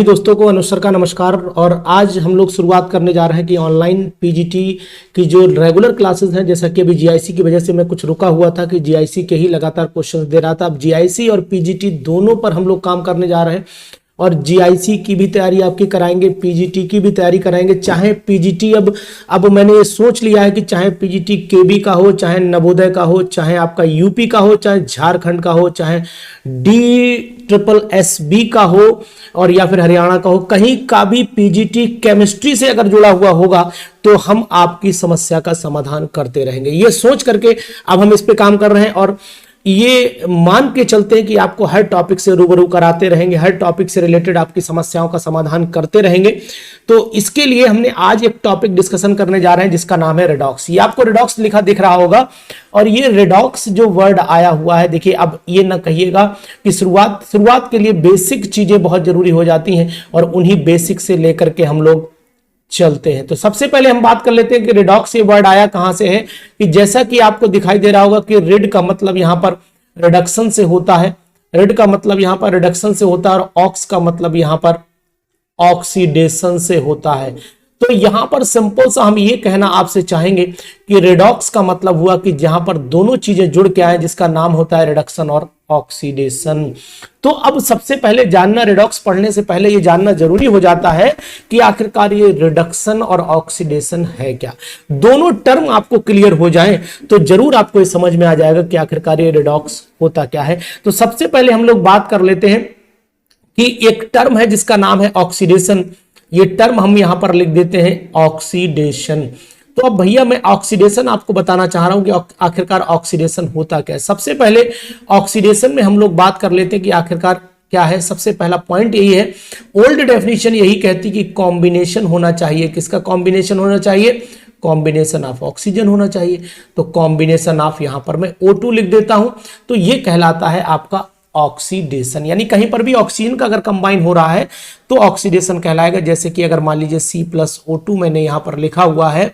दोस्तों को अनुसर का नमस्कार। और आज हम लोग शुरुआत करने जा रहे हैं कि ऑनलाइन पीजीटी की जो रेगुलर क्लासेस हैं, जैसा कि अभी जीआईसी की वजह से मैं कुछ रुका हुआ था कि जीआईसी के ही लगातार क्वेश्चंस दे रहा था। अब जीआईसी और पीजीटी दोनों पर हम लोग काम करने जा रहे हैं और जीआईसी की भी तैयारी आपकी कराएंगे, पीजीटी की भी तैयारी कराएंगे। चाहे पीजीटी अब मैंने ये सोच लिया है कि चाहे पीजीटी केबी का हो, चाहे नवोदय का हो, चाहे आपका यूपी का हो, चाहे झारखंड का हो, चाहे DSSB का हो और या फिर हरियाणा का हो, कहीं का भी पीजीटी केमिस्ट्री से अगर जुड़ा हुआ होगा तो हम आपकी समस्या का समाधान करते रहेंगे। ये सोच करके अब हम इस पे काम कर रहे हैं और ये मान के चलते हैं कि आपको हर टॉपिक से रूबरू कराते रहेंगे, हर टॉपिक से रिलेटेड आपकी समस्याओं का समाधान करते रहेंगे। तो इसके लिए हमने आज एक टॉपिक डिस्कशन करने जा रहे हैं जिसका नाम है रेडॉक्स। ये आपको रेडॉक्स लिखा दिख रहा होगा और ये रेडॉक्स जो वर्ड आया हुआ है, देखिए अब ये ना कहिएगा कि शुरुआत के लिए बेसिक चीजें बहुत जरूरी हो जाती हैं और उन्हीं बेसिक से लेकर के हम लोग चलते हैं। तो सबसे पहले हम बात कर लेते हैं कि रेडॉक्स ये वर्ड आया कहां से है। कि जैसा कि आपको दिखाई दे रहा होगा कि रिड का मतलब यहां पर रिडक्शन से होता है, रिड का मतलब यहां पर रिडक्शन से होता है और ऑक्स का मतलब यहां पर ऑक्सीडेशन से होता है। तो यहां पर सिंपल सा हम ये कहना आपसे चाहेंगे कि रेडॉक्स का मतलब हुआ कि जहां पर दोनों चीजें जुड़ के आए जिसका नाम होता है रिडक्शन और ऑक्सीडेशन। तो अब सबसे पहले जानना, रेडॉक्स पढ़ने से पहले ये जानना जरूरी हो जाता है कि आखिरकार ये रिडक्शन और ऑक्सीडेशन है क्या। दोनों टर्म आपको क्लियर हो जाएं तो जरूर आपको ये समझ में आ जाएगा कि आखिरकार ये रेडॉक्स होता क्या है। तो सबसे पहले हम लोग बात कर लेते हैं कि एक टर्म है जिसका नाम है ऑक्सीडेशन। ये टर्म हम यहां पर लिख देते हैं ऑक्सीडेशन। तो अब भैया मैं ऑक्सीडेशन आपको बताना चाह रहा हूं कि आखिरकार ऑक्सीडेशन होता क्या है। सबसे पहले ऑक्सीडेशन में हम लोग बात कर लेते हैं कि आखिरकार क्या है। सबसे पहला पॉइंट यही है, ओल्ड डेफिनेशन यही कहती कि कॉम्बिनेशन होना चाहिए। किसका कॉम्बिनेशन होना चाहिए? कॉम्बिनेशन ऑफ ऑक्सीजन होना चाहिए। तो कॉम्बिनेशन ऑफ यहां पर मैं O2 लिख देता हूं। तो ये कहलाता है आपका ऑक्सीडेशन। यानी कहीं पर भी ऑक्सीजन का अगर कंबाइन हो रहा है तो ऑक्सीडेशन कहलाएगा। जैसे कि अगर मान लीजिए C+O2 मैंने यहां पर लिखा हुआ है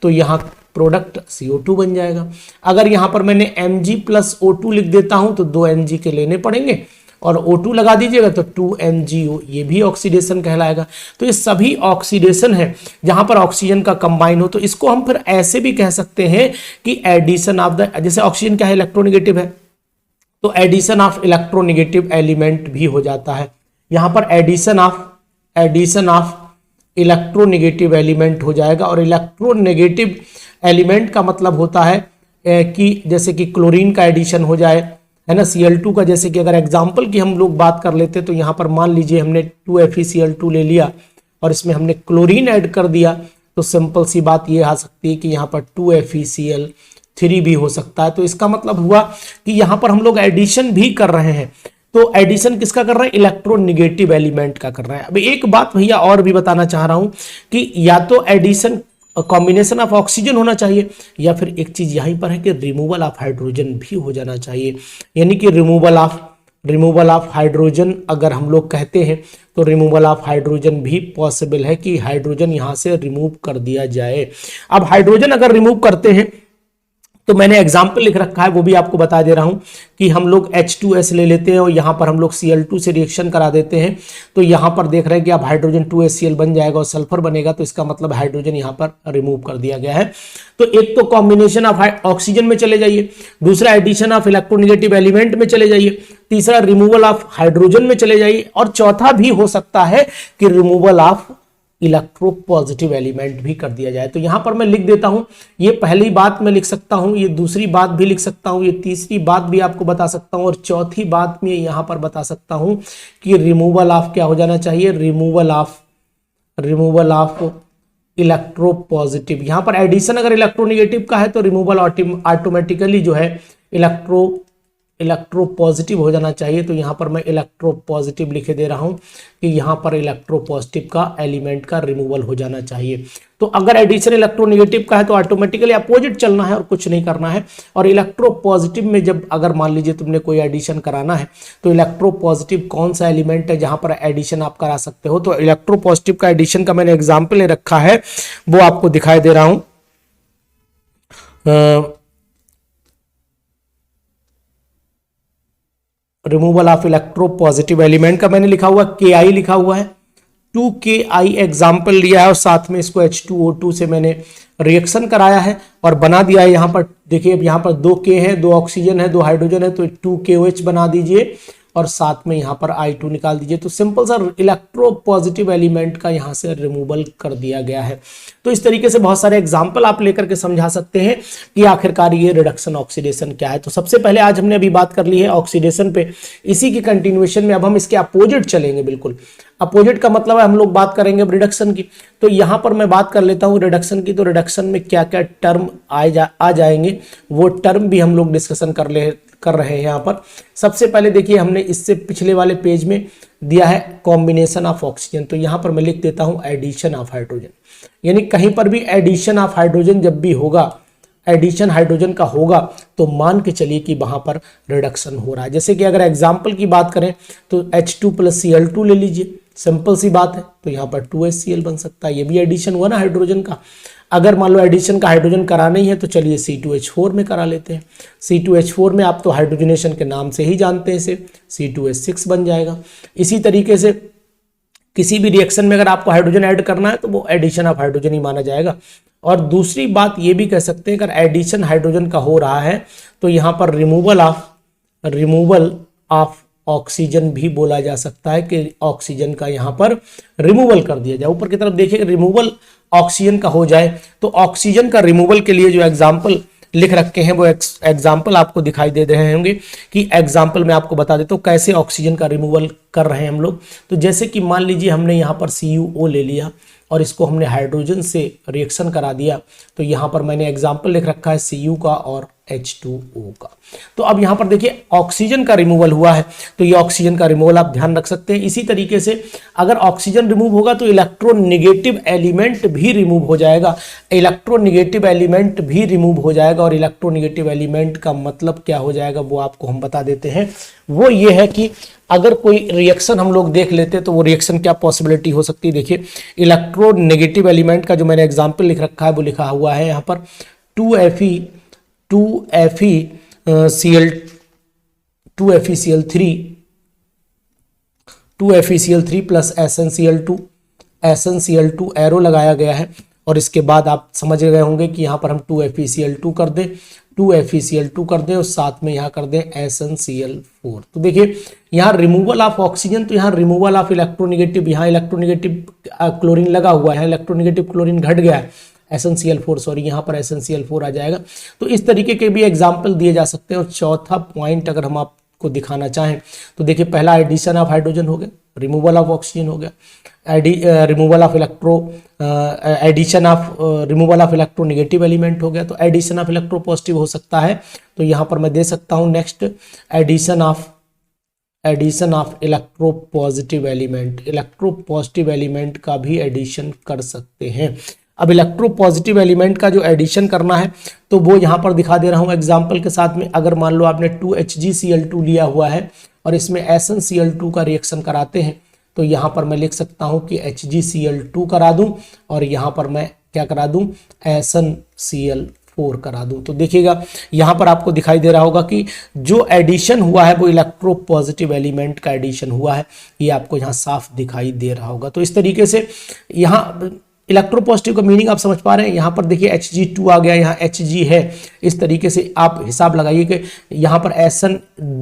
तो यहां प्रोडक्ट CO2 बन जाएगा। अगर यहां पर मैंने Mg+O2 लिख देता हूं तो 2 Mg के लेने पड़ेंगे और O2 लगा दीजिएगा तो 2 MgO, ये भी ऑक्सीडेशन कहलाएगा। तो ये सभी ऑक्सीडेशन है जहां पर ऑक्सीजन का कंबाइन हो। तो इसको हम फिर ऐसे भी कह सकते हैं कि एडिशन ऑफ द, जैसे ऑक्सीजन क्या है? इलेक्ट्रोनेगेटिव है, तो एडिशन ऑफ इलेक्ट्रोनेगेटिव एलिमेंट भी हो जाता है। यहां पर एडिशन ऑफ इलेक्ट्रोनेगेटिव एलिमेंट हो जाएगा। और इलेक्ट्रोनेगेटिव एलिमेंट का मतलब होता है कि जैसे कि क्लोरीन का एडिशन हो जाए, है ना, Cl2 का। जैसे कि अगर एग्जांपल की हम लोग बात कर लेते तो यहां पर मान लीजिए हमने 2FeCl2 ले लिया और इसमें हमने क्लोरीन ऐड कर दिया तो सिंपल सी बात ये आ सकती है कि यहां पर 2FeCl3 भी हो सकता है। तो इसका मतलब हुआ कि यहां पर हम लोग एडिशन भी कर रहे हैं। तो एडिशन किसका कर रहे हैं? इलेक्ट्रोनेगेटिव एलिमेंट का कर रहे हैं। अब एक बात भैया और भी बताना चाह रहा हूं कि या तो एडिशन कॉम्बिनेशन ऑफ ऑक्सीजन होना चाहिए या फिर एक चीज यहीं पर है कि रिमूवल ऑफ हाइड्रोजन भी हो जाना चाहिए। यानी कि रिमूवल ऑफ हाइड्रोजन अगर हम लोग कहते हैं तो रिमूवल ऑफ हाइड्रोजन भी पॉसिबल है कि हाइड्रोजन यहां से रिमूव कर दिया जाए। अब हाइड्रोजन अगर रिमूव करते हैं तो मैंने एग्जाम्पल लिख रखा है, वो भी आपको बता दे रहा हूं कि हम लोग H2S ले लेते हैं और यहां पर हम लोग Cl2 से रिएक्शन करा देते हैं। तो यहां पर देख रहे हैं कि अब हाइड्रोजन 2HCl बन जाएगा और सल्फर बनेगा। तो इसका मतलब हाइड्रोजन यहां पर रिमूव कर दिया गया है। तो एक तो कॉम्बिनेशन ऑफ ऑक्सीजन में चले जाइए, दूसरा एडिशन ऑफ इलेक्ट्रोनेगेटिव एलिमेंट में चले जाइए, तीसरा रिमूवल ऑफ हाइड्रोजन में चले जाइए और चौथा भी हो सकता है कि रिमूवल ऑफ इलेक्ट्रोपॉजिटिव एलिमेंट भी कर दिया जाए। तो यहां पर मैं लिख देता हूं, ये पहली बात मैं लिख सकता हूं, ये दूसरी बात भी लिख सकता हूं, ये तीसरी बात भी आपको बता सकता हूं और चौथी बात में यहां पर बता सकता हूं कि रिमूवल ऑफ क्या हो जाना चाहिए? Removal of electropositive. यहां पर एडिशन अगर इलेक्ट्रोनेगेटिव का है तो रिमूवल ऑटोमेटिकली जो है इलेक्ट्रोपॉजिटिव हो जाना चाहिए। तो यहां पर मैं इलेक्ट्रोपॉजिटिव लिखे दे रहा हूं कि यहां पर इलेक्ट्रोपॉजिटिव का एलिमेंट का रिमूवल हो जाना चाहिए। तो अगर एडिशन इलेक्ट्रोनेगेटिव का है तो ऑटोमेटिकली अपोजिट चलना है और कुछ नहीं करना है। और इलेक्ट्रोपॉजिटिव में जब अगर मान लीजिए तुमने कोई एडिशन कराना है तो इलेक्ट्रोपॉजिटिव कौन सा एलिमेंट है जहां पर एडिशन आप करा सकते हो? तो इलेक्ट्रोपॉजिटिव का एडिशन का मैंने एग्जाम्पल ले रखा है, वो आपको दिखाई दे रहा हूं। रिमूवल ऑफ इलेक्ट्रोपॉजिटिव एलिमेंट का मैंने लिखा हुआ Ki लिखा हुआ है। 2KI एग्जाम्पल लिया है और साथ में इसको H2O2 से मैंने रिएक्शन कराया है और बना दिया है। यहाँ पर देखिए, अब यहाँ पर 2K है, 2 ऑक्सीजन है, 2 हाइड्रोजन है, तो 2KOH बना दीजिए और साथ में यहाँ पर I2 निकाल दीजिए। तो सिंपल सा इलेक्ट्रोपॉजिटिव एलिमेंट का यहाँ से रिमूवल कर दिया गया है। तो इस तरीके से बहुत सारे एग्जाम्पल आप लेकर के समझा सकते हैं कि आखिरकार ये रिडक्शन ऑक्सीडेशन क्या है। तो सबसे पहले आज हमने अभी बात कर ली है ऑक्सीडेशन पे, इसी की कंटिन्यूएशन में अब हम इसके अपोजिट चलेंगे। बिल्कुल अपोजिट का मतलब है हम लोग बात करेंगे रिडक्शन की। तो यहाँ पर मैं बात कर लेता हूँ रिडक्शन की। तो रिडक्शन में क्या क्या टर्म आ जाएंगे वो टर्म भी हम लोग डिस्कशन कर रहे हैं यहाँ पर। सबसे पहले देखिए, हमने इससे पिछले वाले पेज में दिया है कॉम्बिनेशन ऑफ ऑक्सीजन, तो यहाँ पर मैं लिख देता हूँ एडिशन ऑफ हाइड्रोजन। यानी कहीं पर भी एडिशन ऑफ हाइड्रोजन जब भी होगा, एडिशन हाइड्रोजन का होगा, तो मान के चलिए कि वहां पर रिडक्शन हो रहा है। जैसे कि अगर एग्जाम्पल की बात करें तो H2 + Cl2 ले लीजिए, सिंपल सी बात है। तो यहाँ पर 2HCl बन सकता है, ये भी एडिशन हुआ ना हाइड्रोजन का। अगर मान लो एडिशन का हाइड्रोजन कराना ही है तो चलिए C2H4 में करा लेते हैं। C2H4 में आप तो हाइड्रोजनेशन के नाम से ही जानते हैं, इसे C2H6 बन जाएगा। इसी तरीके से किसी भी रिएक्शन में अगर आपको हाइड्रोजन ऐड करना है तो वो एडिशन ऑफ हाइड्रोजन ही माना जाएगा। और दूसरी बात ये भी कह सकते हैं, अगर एडिशन हाइड्रोजन का हो रहा है तो यहाँ पर रिमूवल ऑफ ऑक्सीजन भी बोला जा सकता है कि ऑक्सीजन का यहाँ पर रिमूवल कर दिया जाए। ऊपर की तरफ देखिए, रिमूवल ऑक्सीजन का हो जाए तो ऑक्सीजन का रिमूवल के लिए जो एग्जाम्पल लिख रखे हैं वो एग्जाम्पल आपको दिखाई दे रहे होंगे कि एग्जाम्पल में आपको बता देता हूँ कैसे ऑक्सीजन का रिमूवल कर रहे हैं हम लोग। तो जैसे कि मान लीजिए हमने यहाँ पर CuO ले लिया और इसको हमने हाइड्रोजन से रिएक्शन करा दिया, तो यहाँ पर मैंने एग्जाम्पल लिख रखा है Cu का और H2O का। तो अब यहाँ पर देखिए ऑक्सीजन का रिमूवल हुआ है, तो ये ऑक्सीजन का रिमूवल आप ध्यान रख सकते हैं। इसी तरीके से अगर ऑक्सीजन रिमूव होगा तो इलेक्ट्रोनेगेटिव एलिमेंट भी रिमूव हो जाएगा, इलेक्ट्रोनेगेटिव एलिमेंट भी रिमूव हो जाएगा। और इलेक्ट्रोनेगेटिव एलिमेंट का मतलब क्या हो जाएगा वो आपको हम बता देते हैं। वो ये है कि अगर कोई रिएक्शन हम लोग देख लेते तो वो रिएक्शन क्या पॉसिबिलिटी हो सकती है। देखिए इलेक्ट्रोनेगेटिव एलिमेंट का जो मैंने एग्जाम्पल लिख रखा है वो लिखा हुआ है यहाँ पर 2FeCl3 प्लस SnCl2 एरो लगाया गया है। और इसके बाद आप समझ गए होंगे कि यहाँ पर हम 2FeCl2 कर दें, 2FeCl2 कर दें और साथ में यहाँ कर दें SnCl4। तो देखिए यहाँ रिमूवल ऑफ ऑक्सीजन, तो यहाँ रिमूवल ऑफ इलेक्ट्रोनेगेटिव, यहाँ इलेक्ट्रोनेगेटिव क्लोरीन लगा हुआ है, इलेक्ट्रोनेगेटिव क्लोरीन घट गया है, SnCl4 सॉरी, यहाँ पर SnCl4 आ जाएगा। तो इस तरीके के भी एग्जाम्पल दिए जा सकते हैं। और चौथा पॉइंट अगर हम आपको दिखाना चाहें तो देखिए पहला एडिशन ऑफ हाइड्रोजन हो गया, रिमूवल ऑफ ऑक्सीजन हो गया, रिमूवल ऑफ इलेक्ट्रोनेगेटिव एलिमेंट हो गया, तो एडिशन ऑफ इलेक्ट्रोपॉजिटिव हो सकता है। तो यहाँ पर मैं दे सकता हूँ next addition of electropositive element, electropositive element का भी एडिशन कर सकते हैं। अब इलेक्ट्रोपॉजिटिव एलिमेंट का जो एडिशन करना है तो वो यहाँ पर दिखा दे रहा हूँ एग्जाम्पल के साथ में। अगर मान लो आपने 2HgCl2 लिया हुआ है और इसमें SnCl2 का रिएक्शन कराते हैं तो यहाँ पर मैं लिख सकता हूँ कि HgCl2 करा दूँ और यहाँ पर मैं क्या करा दूँ, SnCl4 करा दूँ। तो देखिएगा यहाँ पर आपको दिखाई दे रहा होगा कि जो एडिशन हुआ है वो इलेक्ट्रोपॉजिटिव एलिमेंट का एडिशन हुआ है, ये आपको यहाँ साफ दिखाई दे रहा होगा। तो इस तरीके से यहाँ इलेक्ट्रोपॉजिटिव का मीनिंग आप समझ पा रहे हैं। यहाँ पर देखिए Hg2 आ गया, यहाँ Hg है। इस तरीके से आप हिसाब लगाइए कि यहाँ पर Sn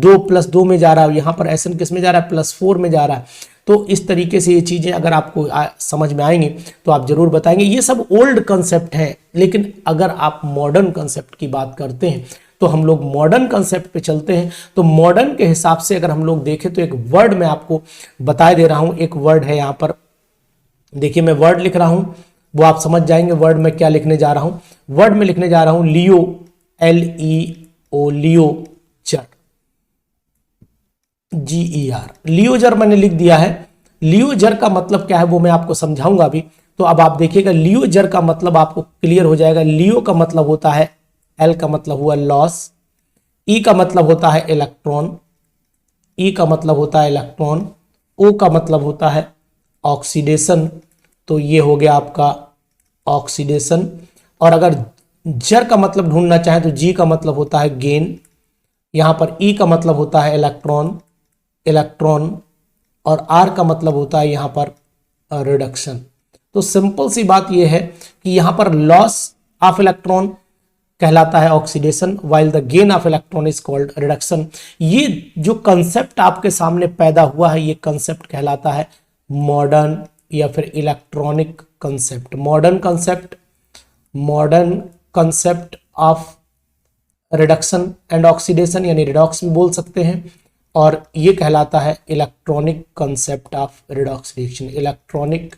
2+2 में जा रहा है, यहाँ पर Sn किस में जा रहा है, +4 में जा रहा है। तो इस तरीके से ये चीज़ें अगर आपको समझ में आएंगी तो आप जरूर बताएंगे। ये सब ओल्ड कंसेप्ट है, लेकिन अगर आप मॉडर्न कंसेप्ट की बात करते हैं तो हम लोग मॉडर्न कंसेप्ट पे चलते हैं। तो मॉडर्न के हिसाब से अगर हम लोग देखें तो एक वर्ड मैं आपको बता दे रहा हूँ, एक वर्ड है यहाँ पर देखिए, मैं वर्ड लिख रहा हूं वो आप समझ जाएंगे वर्ड में क्या लिखने जा रहा हूं। वर्ड में लिखने जा रहा हूं लियो, LEO, लियोजर, GER, लियोजर मैंने लिख दिया है। लियोजर का मतलब क्या है वो मैं आपको समझाऊंगा अभी। तो अब आप देखिएगा लियोजर का मतलब आपको क्लियर हो जाएगा। लियो का मतलब होता है, L का मतलब हुआ लॉस, E का मतलब होता है इलेक्ट्रॉन, E का मतलब होता है इलेक्ट्रॉन, O का मतलब होता है ऑक्सीडेशन। तो ये हो गया आपका ऑक्सीडेशन। और अगर जर का मतलब ढूंढना चाहें तो G का मतलब होता है गेन, यहां पर E का मतलब होता है इलेक्ट्रॉन, और R का मतलब होता है यहां पर रिडक्शन। तो सिंपल सी बात यह है कि यहां पर लॉस ऑफ इलेक्ट्रॉन कहलाता है oxidation, while the gain of electron is called reduction. ये जो कंसेप्ट आपके सामने पैदा हुआ है, ये कंसेप्ट कहलाता है मॉडर्न या फिर electronic concept. Modern concept of reduction and oxidation, यानी रिडॉक्स भी बोल सकते हैं, और ये कहलाता है electronic concept of redox reaction. Electronic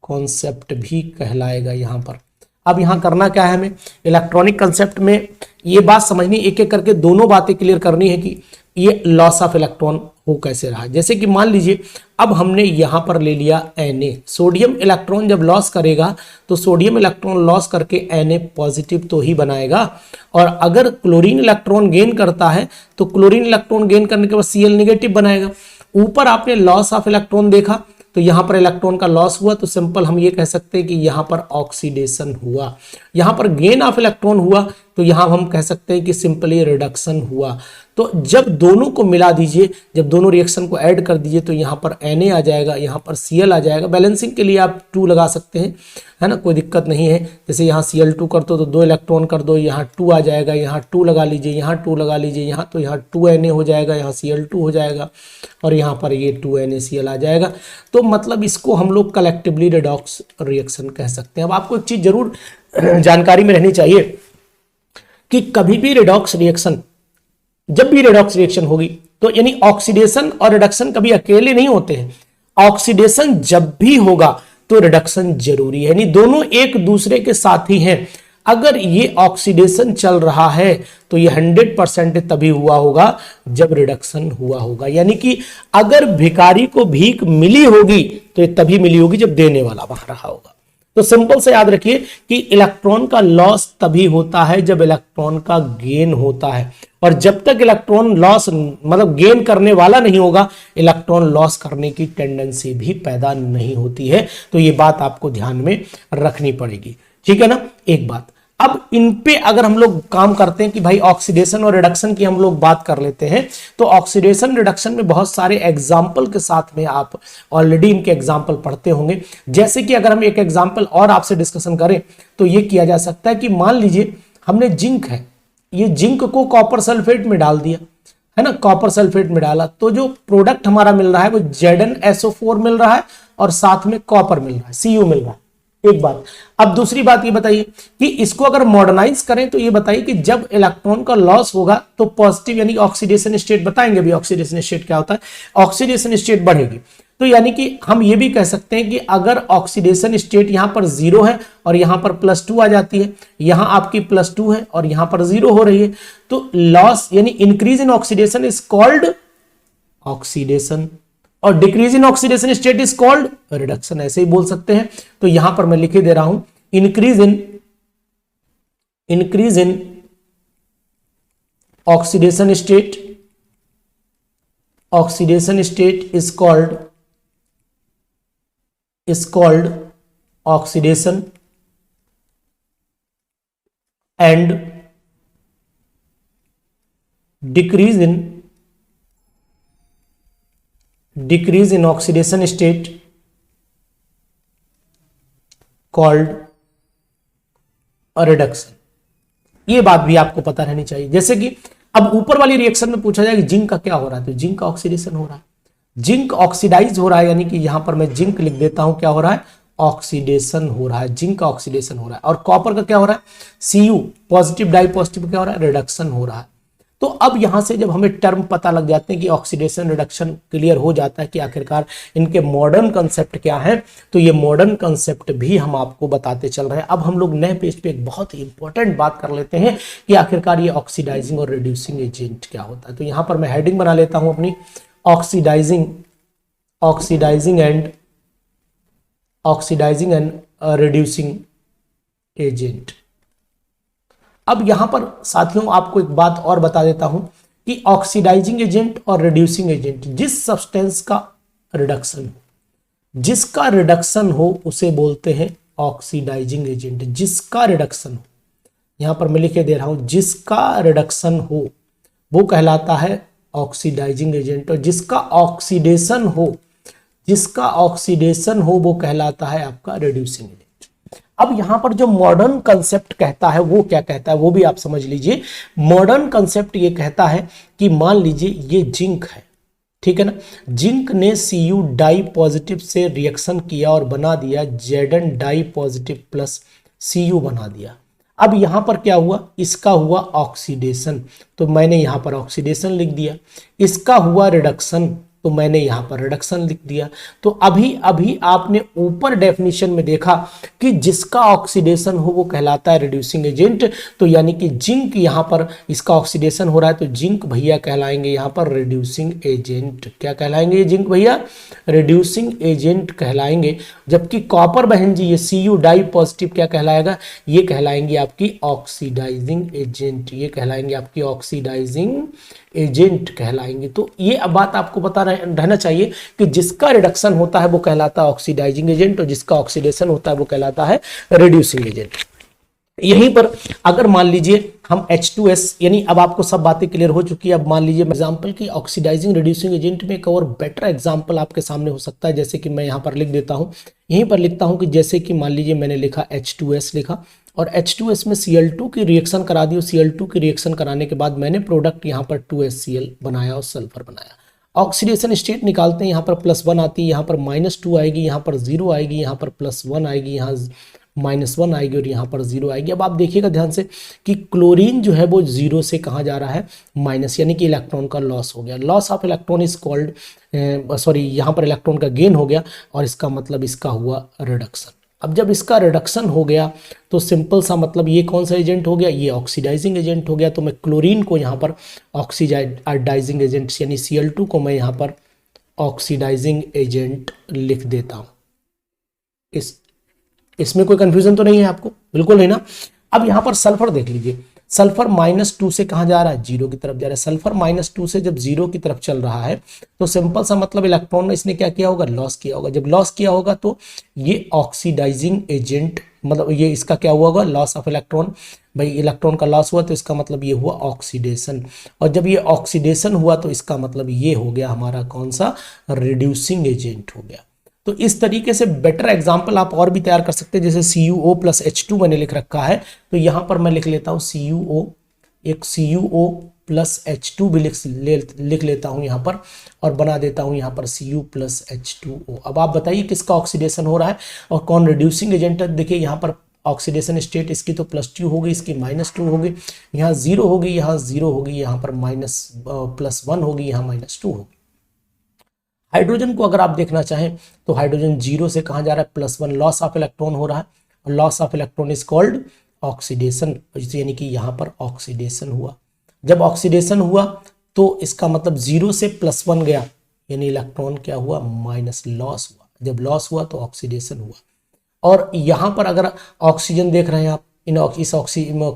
concept भी कहलाएगा यहां पर। अब यहां करना क्या है, हमें इलेक्ट्रॉनिक कंसेप्ट में ये बात समझनी, एक एक करके दोनों बातें क्लियर करनी है कि ये लॉस ऑफ इलेक्ट्रॉन हो कैसे रहा। जैसे कि मान लीजिए अब हमने यहां पर ले लिया Na, सोडियम इलेक्ट्रॉन जब लॉस करेगा तो सोडियम इलेक्ट्रॉन लॉस करके Na पॉजिटिव तो ही बनाएगा, और अगर क्लोरीन इलेक्ट्रॉन गेन करता है तो क्लोरीन इलेक्ट्रॉन गेन करने के बाद Cl नेगेटिव बनाएगा। ऊपर आपने लॉस ऑफ इलेक्ट्रॉन देखा तो यहां पर इलेक्ट्रॉन का लॉस हुआ, तो सिंपल हम ये कह सकते हैं कि यहां पर ऑक्सीडेशन हुआ। यहां पर गेन ऑफ इलेक्ट्रॉन हुआ तो यहां हम कह सकते हैं कि सिंपली रिडक्शन हुआ। तो जब दोनों को मिला दीजिए, जब दोनों रिएक्शन को ऐड कर दीजिए तो यहां पर Na आ जाएगा, यहां पर Cl आ जाएगा। बैलेंसिंग के लिए आप 2 लगा सकते हैं, है ना, कोई दिक्कत नहीं है। जैसे यहाँ Cl2 कर दो तो 2 इलेक्ट्रॉन कर दो, यहाँ 2 आ जाएगा, यहाँ 2 लगा लीजिए, यहाँ 2 लगा लीजिए, यहाँ तो यहाँ 2Na हो जाएगा, यहाँ Cl2 हो जाएगा, और यहाँ पर ये 2NaCl आ जाएगा। तो मतलब इसको हम लोग कलेक्टिवली रिडॉक्स रिएक्शन कह सकते हैं। अब आपको एक चीज जरूर जानकारी में रहनी चाहिए कि कभी भी रिडॉक्स रिएक्शन, जब भी रिडॉक्स रिएक्शन होगी तो यानी ऑक्सीडेशन और रिडक्शन कभी अकेले नहीं होते हैं। ऑक्सीडेशन जब भी होगा तो रिडक्शन जरूरी है, यानी दोनों एक दूसरे के साथ ही हैं। अगर ये ऑक्सीडेशन चल रहा है तो ये 100% तभी हुआ होगा जब रिडक्शन हुआ होगा। यानी कि अगर भिखारी को भीख मिली होगी तो ये तभी मिली होगी जब देने वाला वहां रहा होगा। तो सिंपल से याद रखिए कि इलेक्ट्रॉन का लॉस तभी होता है जब इलेक्ट्रॉन का गेन होता है, और जब तक इलेक्ट्रॉन लॉस मतलब गेन करने वाला नहीं होगा, इलेक्ट्रॉन लॉस करने की टेंडेंसी भी पैदा नहीं होती है। तो ये बात आपको ध्यान में रखनी पड़ेगी, ठीक है ना। एक बात, अब इन पे अगर हम लोग काम करते हैं कि भाई ऑक्सीडेशन और रिडक्शन की हम लोग बात कर लेते हैं, तो ऑक्सीडेशन रिडक्शन में बहुत सारे एग्जाम्पल के साथ में आप ऑलरेडी इनके एग्जाम्पल पढ़ते होंगे। जैसे कि अगर हम एक एग्जाम्पल और आपसे डिस्कशन करें तो ये किया जा सकता है कि मान लीजिए हमने जिंक है, ये जिंक को कॉपर सल्फेट में डाल दिया, है ना, कॉपर सल्फेट में डाला तो जो प्रोडक्ट हमारा मिल रहा है वो ZnSO4 मिल रहा है और साथ में कॉपर मिल रहा है, Cu मिल रहा है। एक बात। अब दूसरी बात ये बताइए कि इसको अगर मॉडर्नाइज करें तो ये बताइए कि जब इलेक्ट्रॉन का लॉस होगा तो पॉजिटिव यानी ऑक्सीडेशन स्टेट, बताएंगे भी ऑक्सीडेशन स्टेट क्या होता है, ऑक्सीडेशन स्टेट बढ़ेगी। तो यानी कि हम ये भी कह सकते हैं कि अगर ऑक्सीडेशन स्टेट यहां पर 0 है और यहां पर +2 आ जाती है, यहां आपकी +2 है और यहां पर 0 हो रही है, तो लॉस यानी increase in oxidation is called oxidation और decrease in oxidation state is called reduction, ऐसे ही बोल सकते हैं। तो यहां पर मैं लिखे दे रहा हूं increase in oxidation state is called oxidation and decrease in oxidation state called a reduction। ये बात भी आपको पता रहनी चाहिए। जैसे कि अब ऊपर वाली रिएक्शन में पूछा जाए कि जिंक का क्या हो रहा है, तो जिंक का ऑक्सीडेशन हो रहा है, जिंक ऑक्सीडाइज हो रहा है, यानी कि यहां पर मैं जिंक लिख देता हूं, क्या हो रहा है, ऑक्सीडेशन हो रहा है, जिंक का ऑक्सीडेशन हो रहा है। और कॉपर का क्या हो रहा है, Cu पॉजिटिव डाई पॉजिटिव क्या हो रहा है, रिडक्शन हो रहा है। तो अब यहां से जब हमें टर्म पता लग जाते हैं कि ऑक्सीडेशन रिडक्शन क्लियर हो जाता है कि आखिरकार इनके मॉडर्न कंसेप्ट क्या है, तो ये मॉडर्न कंसेप्ट भी हम आपको बताते चल रहे हैं। अब हम लोग नए पेज पे एक बहुत ही इंपॉर्टेंट बात कर लेते हैं कि आखिरकार ये ऑक्सीडाइजिंग और रिड्यूसिंग एजेंट क्या होता है। तो यहां पर मैं हेडिंग बना लेता हूं अपनी, ऑक्सीडाइजिंग एंड रिड्यूसिंग एजेंट। अब यहां पर साथियों आपको एक बात और बता देता हूं कि ऑक्सीडाइजिंग एजेंट और रिड्यूसिंग एजेंट, जिस सब्सटेंस का रिडक्शन हो, जिसका रिडक्शन हो उसे बोलते हैं ऑक्सीडाइजिंग एजेंट। जिसका रिडक्शन हो, यहां पर मैं लिखे दे रहा हूं, जिसका रिडक्शन हो वो कहलाता है ऑक्सीडाइजिंग एजेंट, और जिसका ऑक्सीडेशन हो, जिसका ऑक्सीडेशन हो वो कहलाता है आपका रिड्यूसिंग एजेंट। अब यहां पर जो मॉडर्न कंसेप्ट कहता है वो क्या कहता है वो भी आप समझ लीजिए। मॉडर्न कंसेप्ट ये कहता है कि मान लीजिए ये जिंक है, ठीक है ना, जिंक ने Cu डाई पॉजिटिव से रिएक्शन किया और बना दिया Zn di positive plus Cu बना दिया। अब यहां पर क्या हुआ, इसका हुआ ऑक्सीडेशन, तो मैंने यहां पर ऑक्सीडेशन लिख दिया। इसका हुआ रिडक्शन, तो मैंने यहां पर रिडक्शन लिख दिया। तो अभी अभी आपने ऊपर डेफिनेशन में देखा कि जिसका ऑक्सीडेशन हो वो कहलाता है रिड्यूसिंग एजेंट। तो यानी कि जिंक यहां पर इसका ऑक्सीडेशन हो रहा है तो जिंक भैया कहलाएंगे यहां पर रिड्यूसिंग एजेंट। क्या कहलाएंगे ये जिंक भैया? रिड्यूसिंग एजेंट कहलाएंगे। जबकि कॉपर बहन जी ये Cu डाई पॉजिटिव क्या कहलाएगा? ये कहलाएंगे आपकी ऑक्सीडाइजिंग एजेंट। ये कहलाएंगे आपकी ऑक्सीडाइजिंग एजेंट कहलाएंगे। तो ये अब बात आपको पता रहना चाहिए कि जिसका रिडक्शन होता है वो कहलाता है ऑक्सीडाइजिंग एजेंट और जिसका ऑक्सीडेशन होता है वो कहलाता है रिड्यूसिंग एजेंट। यहीं पर अगर मान लीजिए हम H2S, यानी अब आपको सब बातें क्लियर हो चुकी है। अब मान लीजिए एग्जांपल की ऑक्सीडाइजिंग रिड्यूसिंग एजेंट में एक और बेटर एग्जांपल आपके सामने हो सकता है। जैसे कि मैं यहाँ पर लिख देता हूँ, यहीं पर लिखता हूँ कि जैसे कि मान लीजिए मैंने लिखा H2S लिखा और H2S में Cl2 की रिएक्शन करा दी और Cl2 की रिएक्शन कराने के बाद मैंने प्रोडक्ट यहाँ पर 2HCl बनाया और सल्फर बनाया। ऑक्सीडेशन स्टेट निकालते हैं, यहाँ पर +1 आती है, यहाँ पर -2 आएगी, यहाँ पर 0 आएगी, यहाँ पर +1 आएगी, यहाँ -1 आएगी और यहाँ पर 0 आएगी। अब आप देखिएगा ध्यान से कि क्लोरीन जो है वो 0 से कहाँ जा रहा है, माइनस, यानी कि इलेक्ट्रॉन का लॉस हो गया। Loss of electron is called, sorry यहाँ पर इलेक्ट्रॉन का गेन हो गया और इसका मतलब इसका हुआ रिडक्शन। अब जब इसका रिडक्शन हो गया तो सिंपल सा मतलब ये कौन सा एजेंट हो गया, ये ऑक्सीडाइजिंग एजेंट हो गया। तो मैं क्लोरीन को यहाँ पर ऑक्सीडाइजिंग एजेंट यानी Cl2 को मैं यहाँ पर ऑक्सीडाइजिंग एजेंट लिख देता हूँ। इसमें कोई कंफ्यूजन तो नहीं है आपको? बिल्कुल नहीं ना। अब यहाँ पर सल्फर देख लीजिए, सल्फर -2 से कहाँ जा रहा है, 0 की तरफ जा रहा है। सल्फर -2 से जब 0 की तरफ चल रहा है तो सिंपल सा मतलब इलेक्ट्रॉन में इसने क्या किया होगा, लॉस किया होगा। जब लॉस किया होगा तो ये ऑक्सीडाइजिंग एजेंट, मतलब ये इसका क्या हुआ होगा, लॉस ऑफ इलेक्ट्रॉन। भाई इलेक्ट्रॉन का लॉस हुआ तो इसका मतलब ये हुआ ऑक्सीडेशन, और जब ये ऑक्सीडेशन हुआ तो इसका मतलब ये हो गया हमारा कौन सा, रिड्यूसिंग एजेंट हो गया। तो इस तरीके से बेटर एग्जांपल आप और भी तैयार कर सकते हैं। जैसे CuO + H2 मैंने लिख रखा है तो यहां पर मैं लिख लेता हूं CuO, एक CuO + H2 भी लिख लेता हूं यहां पर और बना देता हूं यहां पर Cu + H2O। अब आप बताइए किसका ऑक्सीडेशन हो रहा है और कौन रिड्यूसिंग एजेंट है। देखिए यहां पर ऑक्सीडेशन स्टेट इसकी तो +2 होगी, इसकी -2 होगी, यहाँ 0 होगी, यहाँ 0 होगी, यहाँ पर +1 होगी, यहाँ -2 होगी। हाइड्रोजन को अगर आप देखना चाहें तो हाइड्रोजन 0 से कहाँ जा रहा है, +1, लॉस ऑफ इलेक्ट्रॉन हो रहा है और loss of electron is called oxidation, यानी कि यहाँ पर ऑक्सीडेशन हुआ। जब ऑक्सीडेशन हुआ तो इसका मतलब 0 से +1 गया, यानी इलेक्ट्रॉन क्या हुआ, माइनस, लॉस हुआ। जब लॉस हुआ तो ऑक्सीडेशन हुआ। और यहाँ पर अगर ऑक्सीजन देख रहे हैं आप, इस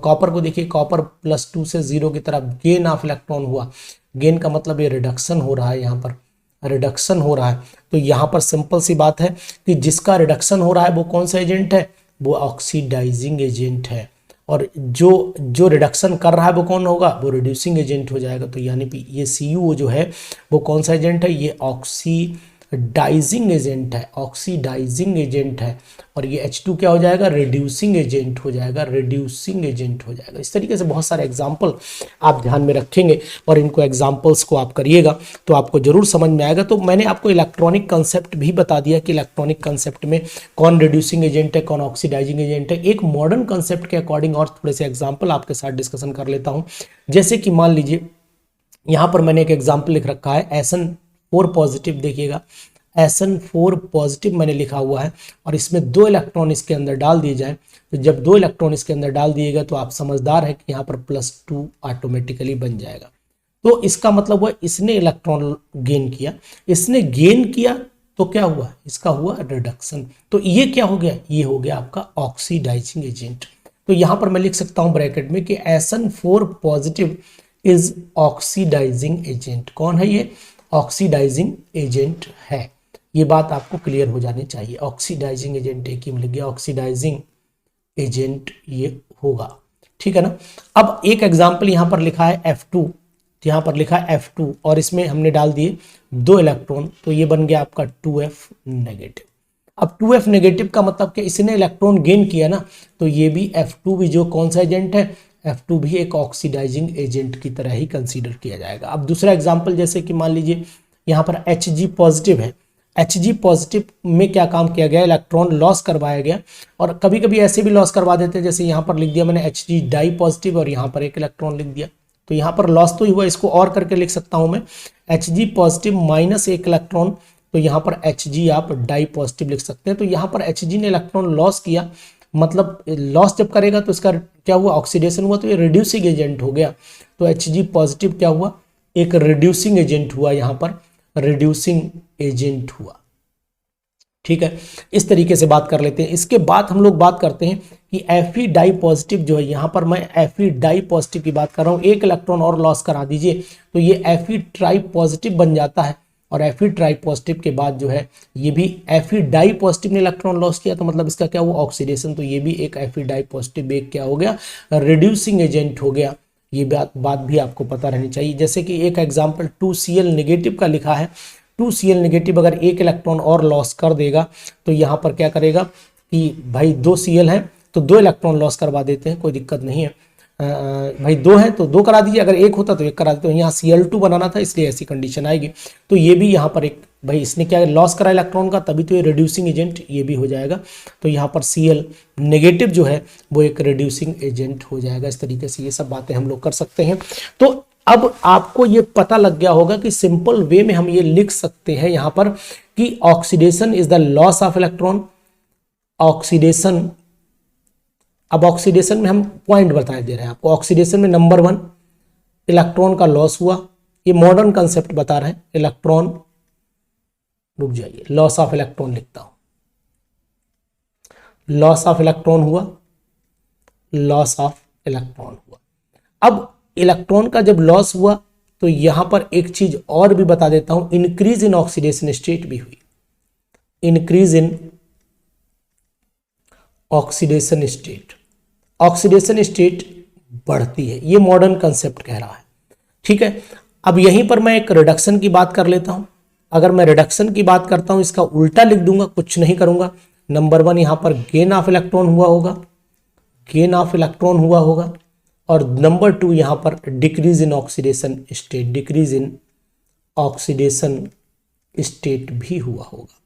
कॉपर को देखिए, कॉपर +2 से 0 की तरफ गेन ऑफ इलेक्ट्रॉन हुआ। गेन का मतलब ये रिडक्शन हो रहा है, यहाँ पर रिडक्शन हो रहा है। तो यहाँ पर सिंपल सी बात है कि जिसका रिडक्शन हो रहा है वो कौन सा एजेंट है, वो ऑक्सीडाइजिंग एजेंट है, और जो रिडक्शन कर रहा है वो कौन होगा, वो रिड्यूसिंग एजेंट हो जाएगा। तो यानी कि ये CuO जो है वो कौन सा एजेंट है, ये ऑक्सीडाइजिंग एजेंट है, ऑक्सीडाइजिंग एजेंट है। और ये H2 क्या हो जाएगा, रिड्यूसिंग एजेंट हो जाएगा, रिड्यूसिंग एजेंट हो जाएगा। इस तरीके से बहुत सारे एग्जाम्पल आप ध्यान में रखेंगे और इनको एग्जाम्पल्स को आप करिएगा तो आपको जरूर समझ में आएगा। तो मैंने आपको इलेक्ट्रॉनिक कंसेप्ट भी बता दिया कि इलेक्ट्रॉनिक कंसेप्ट में कौन रिड्यूसिंग एजेंट है, कौन ऑक्सीडाइजिंग एजेंट है। एक मॉडर्न कंसेप्ट के अकॉर्डिंग और थोड़े से एग्जाम्पल आपके साथ डिस्कशन कर लेता हूँ। जैसे कि मान लीजिए यहाँ पर मैंने एक एग्जाम्पल लिख रखा है SN4 पॉजिटिव। देखिएगा SN4 पॉजिटिव मैंने लिखा हुआ है और इसमें 2 इलेक्ट्रॉन इसके अंदर डाल दिए जाए। तो जब 2 इलेक्ट्रॉन इसके अंदर डाल दिएगा तो आप समझदार है कि यहाँ पर +2 ऑटोमेटिकली बन जाएगा। तो इसका मतलब हुआ इसने इलेक्ट्रॉन गेन किया, इसने गेन किया तो क्या हुआ, इसका हुआ रिडक्शन। तो ये क्या हो गया, ये हो गया आपका ऑक्सीडाइजिंग एजेंट। तो यहाँ पर मैं लिख सकता हूँ ब्रैकेट में कि SN4 positive is oxidising agent. कौन है ये, ऑक्सीडाइजिंग एजेंट है। ये बात आपको क्लियर हो जानी चाहिए। ऑक्सीडाइजिंग एजेंट एक ही मिल गया, ऑक्सीडाइजिंग एजेंट ये होगा, ठीक है ना। अब एक एग्जांपल यहां पर लिखा है F2 तो यहाँ पर लिखा F2 और इसमें हमने डाल दिए 2 इलेक्ट्रॉन, तो ये बन गया आपका 2F नेगेटिव। अब 2F नेगेटिव का मतलब कि इसने इलेक्ट्रॉन गेन किया ना, तो ये भी F2 भी जो कौन सा एजेंट है, F2 भी एक ऑक्सीडाइजिंग एजेंट की तरह ही कंसीडर किया जाएगा। अब दूसरा एग्जांपल, जैसे कि मान लीजिए यहाँ पर Hg पॉजिटिव है, Hg पॉजिटिव में क्या काम किया गया, इलेक्ट्रॉन लॉस करवाया गया, और कभी कभी ऐसे भी लॉस करवा देते हैं, जैसे यहाँ पर लिख दिया मैंने Hg डाई पॉजिटिव और यहाँ पर एक इलेक्ट्रॉन लिख दिया, तो यहाँ पर लॉस तो हुआ, इसको और करके लिख सकता हूँ मैं Hg पॉजिटिव माइनस एक इलेक्ट्रॉन, तो यहाँ पर Hg आप डाई पॉजिटिव लिख सकते हैं। तो यहाँ पर Hg ने इलेक्ट्रॉन लॉस किया, मतलब लॉस जब करेगा तो इसका क्या हुआ, ऑक्सीडेशन हुआ, तो ये रिड्यूसिंग एजेंट हो गया। तो Hg पॉजिटिव क्या हुआ, एक रिड्यूसिंग एजेंट हुआ, यहाँ पर रिड्यूसिंग एजेंट हुआ। ठीक है, इस तरीके से बात कर लेते हैं। इसके बाद हम लोग बात करते हैं कि Fe डाई पॉजिटिव जो है, यहाँ पर मैं Fe डाई पॉजिटिव की बात कर रहा हूँ, एक इलेक्ट्रॉन और लॉस करा दीजिए तो ये Fe ट्राई पॉजिटिव बन जाता है, और Fe ट्राई पॉजिटिव के बाद जो है ये भी Fe डाई पॉजिटिव ने इलेक्ट्रॉन लॉस किया, तो मतलब इसका क्या हुआ, ऑक्सीडेशन, तो ये भी एक Fe डाई पॉजिटिव एक क्या हो गया, रिड्यूसिंग एजेंट हो गया। ये बात भी आपको पता रहनी चाहिए। जैसे कि एक एग्जाम्पल 2Cl नेगेटिव का लिखा है, 2Cl नेगेटिव अगर एक इलेक्ट्रॉन और लॉस कर देगा तो यहाँ पर क्या करेगा कि भाई 2 Cl है तो 2 इलेक्ट्रॉन लॉस करवा देते हैं, कोई दिक्कत नहीं है, भाई 2 है तो 2 करा दीजिए, अगर एक होता तो 1 करा देते, तो यहाँ Cl2 बनाना था इसलिए ऐसी कंडीशन आएगी। तो ये भी यहाँ पर एक, भाई इसने क्या लॉस करा इलेक्ट्रॉन का, तभी तो ये रिड्यूसिंग एजेंट ये भी हो जाएगा। तो यहाँ पर Cl नेगेटिव जो है वो एक रिड्यूसिंग एजेंट हो जाएगा। इस तरीके से ये सब बातें हम लोग कर सकते हैं। तो अब आपको ये पता लग गया होगा कि सिंपल वे में हम ये लिख सकते हैं यहाँ पर कि oxidation is the loss of electron. Oxidation, अब ऑक्सीडेशन में हम पॉइंट बता दे रहे हैं आपको। ऑक्सीडेशन में नंबर 1 इलेक्ट्रॉन का लॉस हुआ, ये मॉडर्न कंसेप्ट बता रहे हैं, इलेक्ट्रॉन, रुक जाइए, लॉस ऑफ इलेक्ट्रॉन लिखता हूं, लॉस ऑफ इलेक्ट्रॉन हुआ, लॉस ऑफ इलेक्ट्रॉन हुआ। अब इलेक्ट्रॉन का जब लॉस हुआ तो यहां पर एक चीज और भी बता देता हूं, इंक्रीज इन ऑक्सीडेशन स्टेट भी हुई, increase in oxidation state, oxidation state बढ़ती है, ये मॉडर्न कंसेप्ट कह रहा है। ठीक है, अब यहीं पर मैं एक रिडक्शन की बात कर लेता हूं। अगर मैं रिडक्शन की बात करता हूं, इसका उल्टा लिख दूंगा, कुछ नहीं करूंगा। नंबर 1 यहां पर गेन ऑफ इलेक्ट्रॉन हुआ होगा, गेन ऑफ इलेक्ट्रॉन हुआ होगा, और नंबर 2 यहां पर decrease in oxidation state, decrease in oxidation state भी हुआ होगा।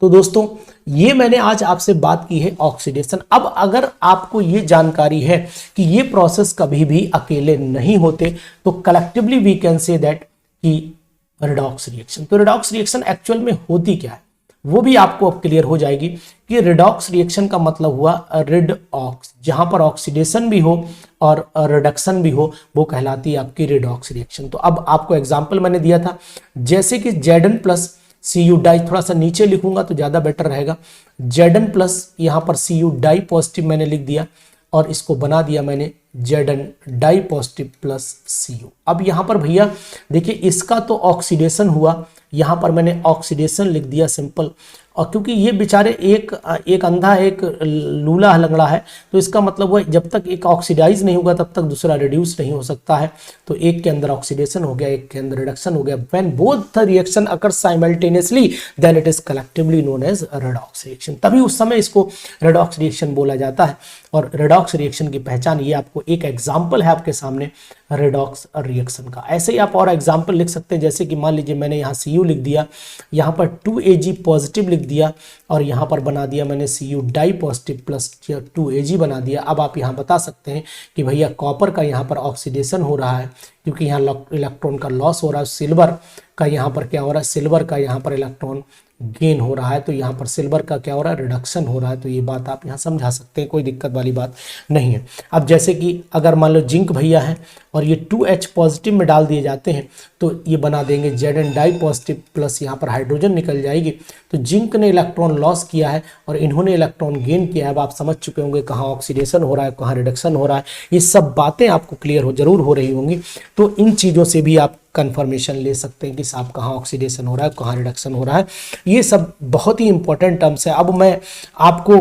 तो दोस्तों ये मैंने आज आपसे बात की है ऑक्सीडेशन। अब अगर आपको ये जानकारी है कि ये प्रोसेस कभी भी अकेले नहीं होते, तो collectively we can say that कि रिडॉक्स रिएक्शन। तो रिडॉक्स रिएक्शन एक्चुअल में होती क्या है वो भी आपको अब क्लियर हो जाएगी कि रिडॉक्स रिएक्शन का मतलब हुआ रिड ऑक्स, जहां पर ऑक्सीडेशन भी हो और रिडक्शन भी हो वो कहलाती है आपकी रिडॉक्स रिएक्शन। तो अब आपको एग्जांपल मैंने दिया था, जैसे कि Zn प्लस Cu डाई, थोड़ा सा नीचे लिखूंगा तो ज्यादा बेटर रहेगा, Zn प्लस यहाँ पर Cu डाई पॉजिटिव मैंने लिख दिया और इसको बना दिया मैंने Zn di positive plus Cu। अब यहाँ पर भैया देखिए इसका तो ऑक्सीडेशन हुआ, यहाँ पर मैंने ऑक्सीडेशन लिख दिया सिंपल, और क्योंकि ये बेचारे एक अंधा एक लूला लंगड़ा है, तो इसका मतलब वो जब तक एक ऑक्सीडाइज नहीं होगा तब तक दूसरा रिड्यूस नहीं हो सकता है। तो एक के अंदर ऑक्सीडेशन हो गया, एक के अंदर रिडक्शन हो गया। When both the reaction occur simultaneously then it is collectively known as redox reaction, तभी उस समय इसको रिडॉक्स रिएक्शन बोला जाता है। और रिडॉक्स रिएक्शन की पहचान, ये आपको एक एग्जाम्पल है आपके सामने रिडॉक्स रिएक्शन का। ऐसे ही आप और एग्जाम्पल लिख सकते हैं, जैसे कि मान लीजिए मैंने यहाँ Cu लिख दिया, यहाँ पर 2Ag पॉजिटिव लिख दिया और यहाँ पर बना दिया मैंने Cu di positive plus 2Ag बना दिया। अब आप यहाँ बता सकते हैं कि भैया कॉपर का यहाँ पर ऑक्सीडेशन हो रहा है क्योंकि यहाँ इलेक्ट्रॉन का लॉस हो रहा है, सिल्वर का यहाँ पर क्या हो रहा है, सिल्वर का यहाँ पर इलेक्ट्रॉन गेन हो रहा है, तो यहाँ पर सिल्वर का क्या हो रहा है, रिडक्शन हो रहा है। तो ये बात आप यहाँ समझा सकते हैं, कोई दिक्कत वाली बात नहीं है। अब जैसे कि अगर मान लो जिंक भैया है और ये 2H पॉजिटिव में डाल दिए जाते हैं तो ये बना देंगे Zn डाई पॉजिटिव प्लस यहाँ पर हाइड्रोजन निकल जाएगी। तो जिंक ने इलेक्ट्रॉन लॉस किया है और इन्होंने इलेक्ट्रॉन गेन किया है। अब आप समझ चुके होंगे कहाँ ऑक्सीडेशन हो रहा है, कहाँ रिडक्शन हो रहा है, ये सब बातें आपको क्लियर जरूर हो रही होंगी। तो इन चीज़ों से भी आप कंफर्मेशन ले सकते हैं कि साहब कहाँ ऑक्सीडेशन हो रहा है, कहाँ रिडक्शन हो रहा है। ये सब बहुत ही इंपॉर्टेंट टर्म्स है। अब मैं आपको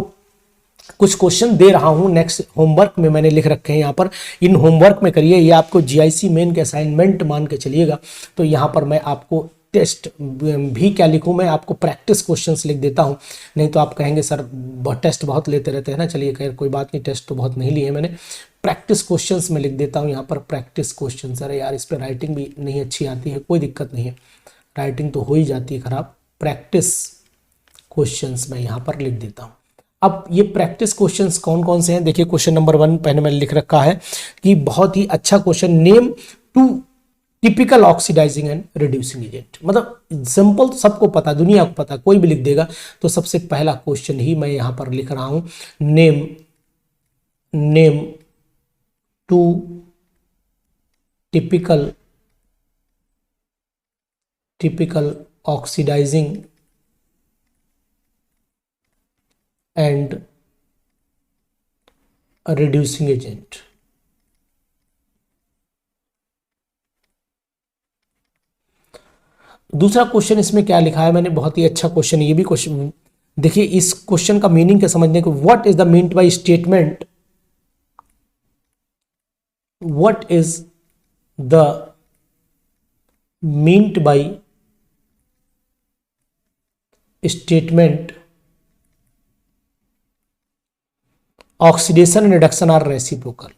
कुछ क्वेश्चन दे रहा हूं नेक्स्ट होमवर्क में, मैंने लिख रखे हैं यहाँ पर, इन होमवर्क में करिए, ये आपको जीआईसी मेन के असाइनमेंट मान के चलिएगा। तो यहाँ पर मैं आपको टेस्ट भी क्या लिखूं, मैं आपको प्रैक्टिस क्वेश्चंस लिख देता हूं, नहीं तो आप कहेंगे सर टेस्ट बहुत लेते रहते हैं ना। चलिए खैर कोई बात नहीं, टेस्ट तो बहुत नहीं लिए मैंने, प्रैक्टिस क्वेश्चंस में लिख देता हूं यहाँ पर प्रैक्टिस क्वेश्चन। अरे यार इस पर राइटिंग भी नहीं अच्छी आती है, कोई दिक्कत नहीं है, राइटिंग तो हो ही जाती है खराब। प्रैक्टिस क्वेश्चंस मैं यहाँ पर लिख देता हूँ। अब ये प्रैक्टिस क्वेश्चंस कौन कौन से हैं, देखिए क्वेश्चन नंबर 1 पहले मैंने लिख रखा है कि बहुत ही अच्छा question, name 2 typical oxidizing and reducing agent. मतलब सिंपल, सबको पता, दुनिया को पता, कोई भी लिख देगा। तो सबसे पहला क्वेश्चन ही मैं यहां पर लिख रहा हूं, name 2 typical oxidizing and reducing agent. दूसरा क्वेश्चन इसमें क्या लिखा है मैंने, बहुत ही अच्छा क्वेश्चन, ये भी क्वेश्चन देखिए, इस क्वेश्चन का मीनिंग क्या समझने को, what is the meant by statement, what is the meant by statement oxidation and reduction are reciprocal,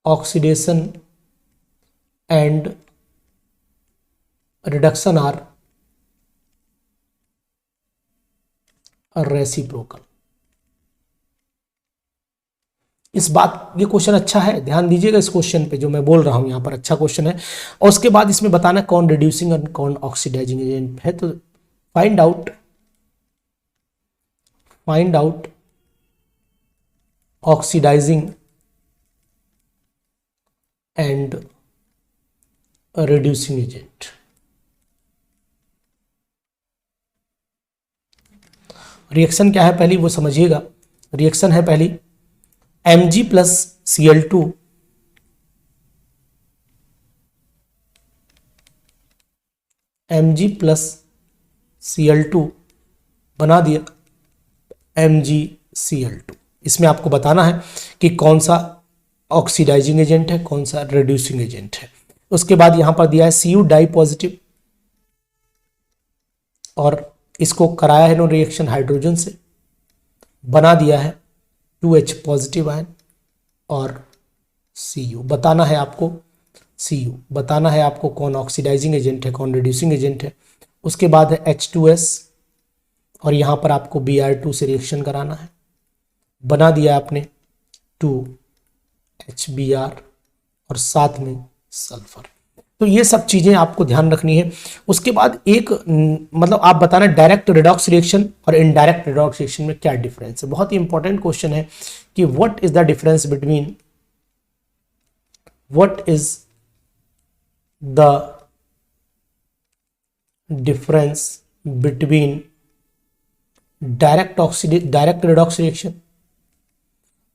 oxidation and reduction are reciprocal. इस बात, ये क्वेश्चन अच्छा है, ध्यान दीजिएगा इस क्वेश्चन पे जो मैं बोल रहा हूं यहां पर, अच्छा क्वेश्चन है। और उसके बाद इसमें बताना कौन रिड्यूसिंग और कौन ऑक्सीडाइजिंग एजेंट है। तो find out oxidizing and reducing agent. Reaction क्या है पहली वो समझिएगा, रिएक्शन है पहली Mg plus Cl2 Mg plus Cl2 बना दिया MgCl2। इसमें आपको बताना है कि कौन सा ऑक्सीडाइजिंग एजेंट है, कौन सा रिड्यूसिंग एजेंट है। उसके बाद यहां पर दिया है Cu डाई पॉजिटिव, और इसको कराया है नो रिएक्शन हाइड्रोजन से, बना दिया है 2H पॉजिटिव आयन और Cu। बताना है आपको Cu, बताना है आपको कौन ऑक्सीडाइजिंग एजेंट है, कौन रिड्यूसिंग एजेंट है। उसके बाद है H2S, और यहां पर आपको Br2 से रिएक्शन कराना है, बना दिया आपने 2HBr और साथ में सल्फर। तो ये सब चीजें आपको ध्यान रखनी है। उसके बाद एक मतलब आप बताना डायरेक्ट रिडॉक्स रिएक्शन और इनडायरेक्ट रिडॉक्स रिएक्शन में क्या डिफरेंस है। बहुत ही इंपॉर्टेंट क्वेश्चन है कि what is the difference between, what is the difference between direct redox reaction,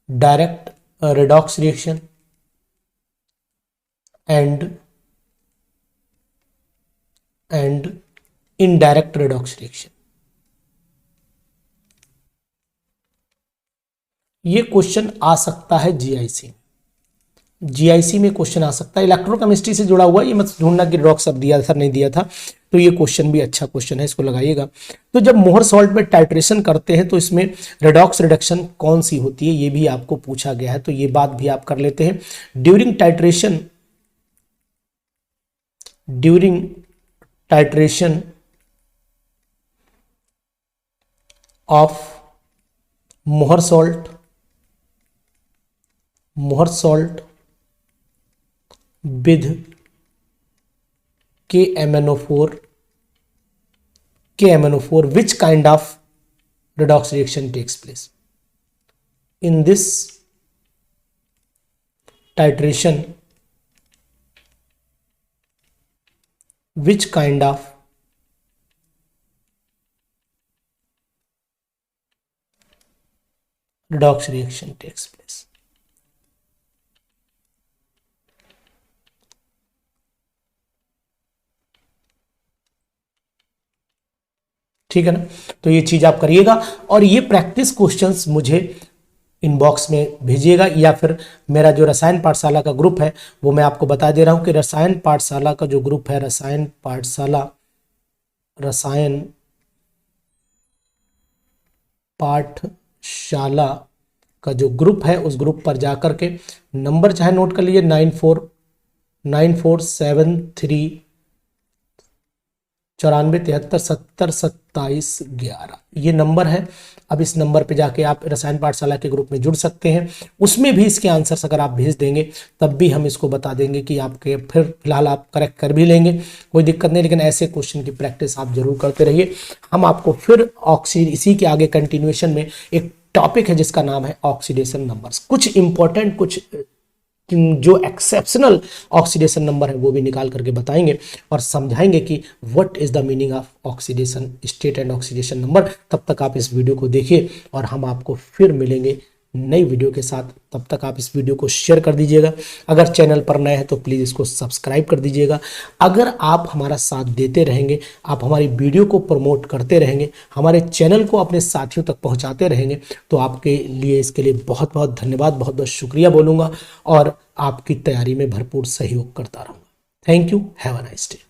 direct redox reaction and indirect redox reaction. ये क्वेश्चन आ सकता है जीआईसी में क्वेश्चन आ सकता है, इलेक्ट्रोकेमिस्ट्री से जुड़ा हुआ। ये मत ढूंढना कि रिडॉक्स अब दिया था नहीं दिया था, तो ये क्वेश्चन भी अच्छा क्वेश्चन है, इसको लगाइएगा। तो जब मोहर सॉल्ट में टाइट्रेशन करते हैं तो इसमें रिडॉक्स रिडक्शन कौन सी होती है ये भी आपको पूछा गया है, तो ये बात भी आप कर लेते हैं। ड्यूरिंग टाइट्रेशन ऑफ मोहर salt with KMnO4, which kind of redox reaction takes place? In this titration, which kind of redox reaction takes place? ठीक है ना। तो ये चीज आप करिएगा और ये प्रैक्टिस क्वेश्चंस मुझे इनबॉक्स में भेजिएगा, या फिर मेरा जो रसायन पाठशाला का ग्रुप है वो मैं आपको बता दे रहा हूं कि रसायन पाठशाला का जो ग्रुप है, रसायन पाठशाला का जो ग्रुप है उस ग्रुप पर जाकर के नंबर चाहे नोट कर लीजिए 94937027 ये नंबर है। अब इस नंबर पे जाके आप रसायन पाठशाला के ग्रुप में जुड़ सकते हैं। उसमें भी इसके आंसर्स अगर आप भेज देंगे तब भी हम इसको बता देंगे कि आपके, फिर फिलहाल आप करेक्ट कर भी लेंगे, कोई दिक्कत नहीं, लेकिन ऐसे क्वेश्चन की प्रैक्टिस आप जरूर करते रहिए। हम आपको फिर इसी के आगे कंटिन्यूएशन में एक टॉपिक है जिसका नाम है ऑक्सीडेशन नंबर्स, कुछ इंपॉर्टेंट, कुछ जो एक्सेप्शनल ऑक्सीडेशन नंबर है वो भी निकाल करके बताएंगे और समझाएंगे कि what is the meaning of oxidation state and oxidation number. तब तक आप इस वीडियो को देखिए और हम आपको फिर मिलेंगे नई वीडियो के साथ। तब तक आप इस वीडियो को शेयर कर दीजिएगा। अगर चैनल पर नए हैं तो प्लीज़ इसको सब्सक्राइब कर दीजिएगा। अगर आप हमारा साथ देते रहेंगे, आप हमारी वीडियो को प्रमोट करते रहेंगे, हमारे चैनल को अपने साथियों तक पहुंचाते रहेंगे, तो आपके लिए, इसके लिए बहुत बहुत धन्यवाद, बहुत बहुत शुक्रिया बोलूँगा और आपकी तैयारी में भरपूर सहयोग करता रहूँगा। Thank you, have a nice day.